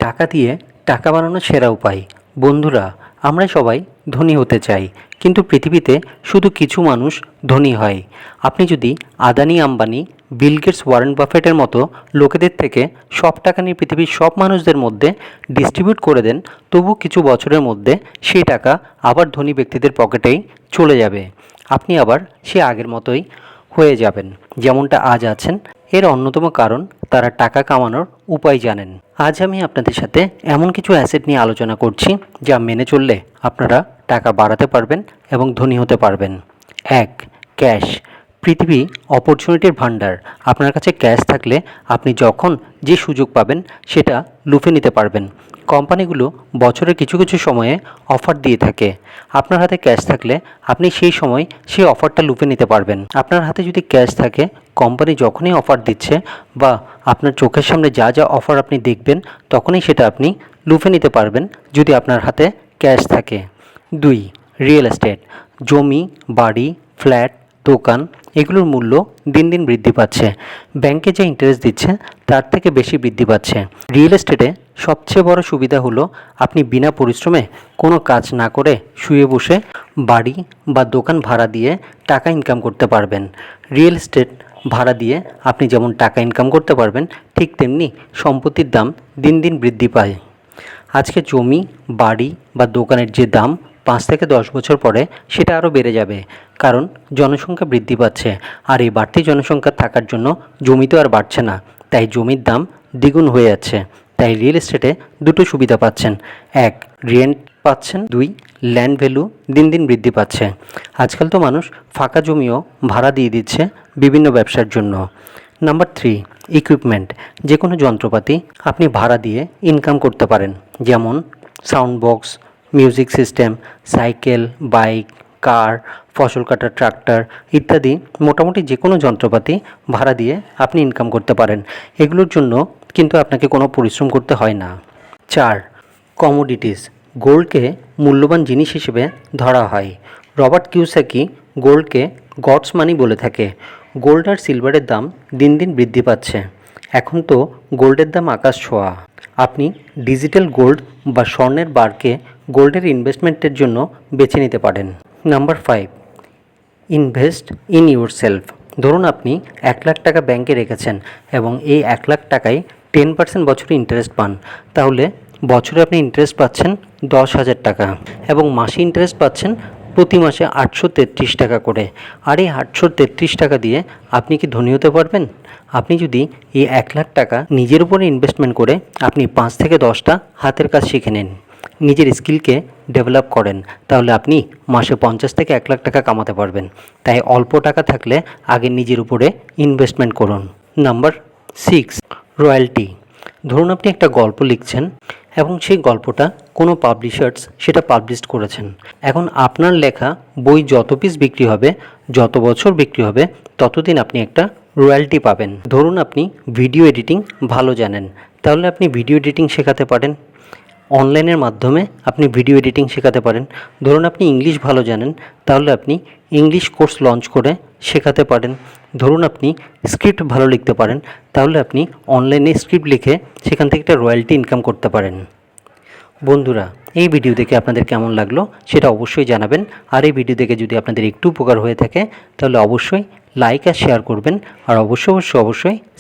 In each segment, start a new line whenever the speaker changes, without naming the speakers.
টাকা দিয়ে টাকা বানানোর সেরা উপায়। বন্ধুরা, আমরা সবাই ধনী হতে চাই, কিন্তু পৃথিবীতে শুধু কিছু মানুষ ধনী হয়। আপনি যদি Adani, Ambani, Bill Gates, Warren বাফেটের মতো লোকেদের থেকে সব টাকা নিয়ে পৃথিবীর সব মানুষদের মধ্যে ডিস্ট্রিবিউট করে দেন, তবু কিছু বছরের মধ্যে সেই টাকা আবার ধনী ব্যক্তিদের পকেটেই চলে যাবে। আপনি আবার সে আগের মতোই হয়ে যাবেন, যেমনটা আজ আছেন। এর অন্যতম কারণ, তারা টাকা কামানোর উপায় জানেন। আজ আমি আপনাদের সাথে এমন কিছু অ্যাসেট নিয়ে আলোচনা করছি, যা মেনে চললে আপনারা টাকা বাড়াতে পারবেন এবং ধনী হতে পারবেন। 1. ক্যাশ। পৃথিবী অপরচুনিটির ভাণ্ডার। আপনার কাছে ক্যাশ থাকলে আপনি যখন যে সুযোগ পাবেন সেটা লুফে নিতে পারবেন। কোম্পানিগুলো বছরের কিছু কিছু সময়ে অফার দিয়ে থাকে। আপনার হাতে ক্যাশ থাকলে আপনি সেই সময় সেই অফারটা লুফে নিতে পারবেন। আপনার হাতে যদি ক্যাশ থাকে, কোম্পানি যখনই অফার দিচ্ছে বা আপনার চোখের সামনে যা যা অফার আপনি দেখবেন, তখনই সেটা আপনি লুফে নিতে পারবেন যদি আপনার হাতে ক্যাশ থাকে। 2. Real estate. জমি, বাড়ি, ফ্ল্যাট, দোকান, এগুলোর মূল্য দিন দিন বৃদ্ধি পাচ্ছে। ব্যাংকে যে ইন্টারেস্ট দিচ্ছে তার থেকে বেশি বৃদ্ধি পাচ্ছে। রিয়েল এস্টেটে সবচেয়ে বড় সুবিধা হলো, আপনি বিনা পরিশ্রমে কোনো কাজ না করে শুয়ে বসে বাড়ি বা দোকান ভাড়া দিয়ে টাকা ইনকাম করতে পারবেন। রিয়েল এস্টেট ভাড়া দিয়ে আপনি যেমন টাকা ইনকাম করতে পারবেন, ঠিক তেমনি সম্পত্তির দাম দিন দিন বৃদ্ধি পায়। আজকে জমি, বাড়ি বা দোকানের যে দাম 5 থেকে 10 বছর পরে সেটা আরও বেড়ে যাবে, কারণ জনসংখ্যা বৃদ্ধি পাচ্ছে। আর এই বাড়তি জনসংখ্যা থাকার জন্য জমি তো আর বাড়ছে না, তাই জমির দাম দ্বিগুণ হয়ে যাচ্ছে। তাই রিয়েল এস্টেটে দুটো সুবিধা পাচ্ছেন। 1. রেন্ট পাচ্ছেন। 2. ল্যান্ড ভ্যালু দিন দিন বৃদ্ধি পাচ্ছে। আজকাল তো মানুষ ফাঁকা জমিও ভাড়া দিয়ে দিচ্ছে বিভিন্ন ব্যবসার জন্য। নাম্বার 3. ইকুইপমেন্ট। যে কোনো যন্ত্রপাতি আপনি ভাড়া দিয়ে ইনকাম করতে পারেন, যেমন sound box, music system, cycle, bike, car, ফসল কাটার ট্রাক্টর ইত্যাদি। মোটামুটি যে কোনো যন্ত্রপাতি ভাড়া দিয়ে আপনি ইনকাম করতে পারেন। এগুলোর জন্য কিন্তু আপনাকে কোনো পরিশ্রম করতে হয় না। 4. কমোডিটিস। গোল্ডকে মূল্যবান জিনিস হিসেবে ধরা হয়। রবার্ট কিওসাকি গোল্ডকে গডস মানি বলে থাকে। গোল্ড আর সিলভারের দাম দিন দিন বৃদ্ধি পাচ্ছে। এখন তো গোল্ডের দাম আকাশ ছোঁয়া। আপনি ডিজিটাল গোল্ড বা স্বর্ণের বারকে গোল্ডের ইনভেস্টমেন্টের জন্য বেছে নিতে পারেন। Number 5. Invest in your self. ধরুন আপনি 1 লাখ টাকা ব্যাংকে রেখেছেন এবং এই 1 লাখ টাকায় 10% বছরে ইন্টারেস্ট পান। তাহলে বছরে আপনি ইন্টারেস্ট পাচ্ছেন 10,000 টাকা এবং মাসে ইন্টারেস্ট পাচ্ছেন প্রতি মাসে 833 টাকা করে। আর এই 833 টাকা দিয়ে আপনি কি ধনী হতে পারবেন? আপনি যদি এই 1 লাখ টাকা নিজের উপরে ইনভেস্টমেন্ট করে আপনি 5 থেকে 10টা হাতের কাজ শিখে নেন, নিজের স্কিলকে ডেভেলপ করেন, তাহলে আপনি মাসে 50 থেকে 1 লাখ টাকা কামাতে পারবেন। তাই অল্প টাকা থাকলে আগে নিজের উপরে ইনভেস্টমেন্ট করুন। নাম্বার 6. রয়্যালটি। ধরুন আপনি একটা গল্প লিখছেন এবং সেই গল্পটা কোনো পাবলিশার্স সেটা পাবলিশ করেছেন। এখন আপনার লেখা বই যত পিস বিক্রি হবে, যত বছর বিক্রি হবে, ততদিন আপনি একটা রয়্যালটি পাবেন। ধরুন আপনি ভিডিও এডিটিং ভালো জানেন, তাহলে আপনি ভিডিও এডিটিং শেখাতে পারেন। অনলাইনের মাধ্যমে আপনি ভিডিও এডিটিং শেখাতে পারেন। ধরুন আপনি ইংলিশ ভালো জানেন, তাহলে আপনি ইংলিশ কোর্স লঞ্চ করে শেখাতে পারেন। ধরুন আপনি স্ক্রিপ্ট ভালো লিখতে পারেন, তাহলে আপনি অনলাইনে স্ক্রিপ্ট লিখে সেখান থেকে একটা রয়্যালটি ইনকাম করতে পারেন। বন্ধুরা, এই ভিডিও দেখে আপনাদের কেমন লাগলো সেটা অবশ্যই জানাবেন। আর এই ভিডিও দেখে যদি আপনাদের একটু উপকার হয়ে থাকে, তাহলে অবশ্যই লাইক আর শেয়ার করবেন। আর অবশ্যই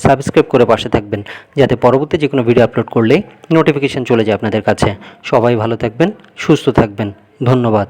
সাবস্ক্রাইব করে পাশে থাকবেন, যাতে পরবর্তী যে কোনো ভিডিও আপলোড করলেই নোটিফিকেশান চলে যায় আপনাদের কাছে। সবাই ভালো থাকবেন, সুস্থ থাকবেন। ধন্যবাদ।